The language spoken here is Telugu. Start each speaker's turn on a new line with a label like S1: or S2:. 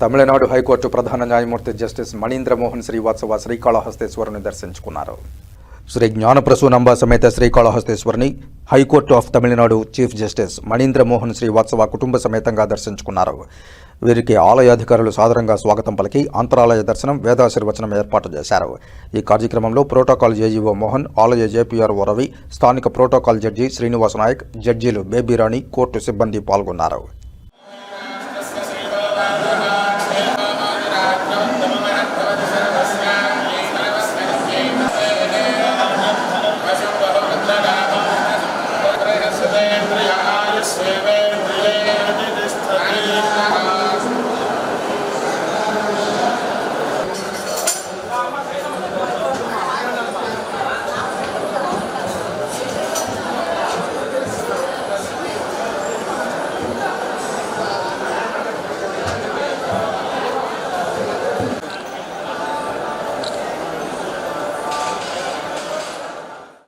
S1: తమిళనాడు హైకోర్టు ప్రధాన న్యాయమూర్తి జస్టిస్ మణీంద్ర మోహన్ శ్రీవాత్సవ శ్రీకాళహస్తేశ్వరుని దర్శించుకున్నారు. శ్రీ జ్ఞానప్రసూనంబ సమేత శ్రీకాళహస్తేశ్వరిని high court of Tamil Nadu chief justice Manindra Mohan Srivastava కుటుంబ సమేతంగా దర్శించుకున్నారు. వీరికి ఆలయాధికారులు సాదరంగా స్వాగతం పలికి అంతరాలయ దర్శనం, వేదాశీర్వచనం ఏర్పాటు చేశారు. ఈ కార్యక్రమంలో ప్రోటోకాల్ జేఈఓ మోహన్, ఆలయ జేపీఆర్ఓ రవి, స్థానిక ప్రోటోకాల్ జడ్జి శ్రీనివాస నాయక్, జడ్జీలు బేబీరాణి, కోర్టు సిబ్బంది పాల్గొన్నారు.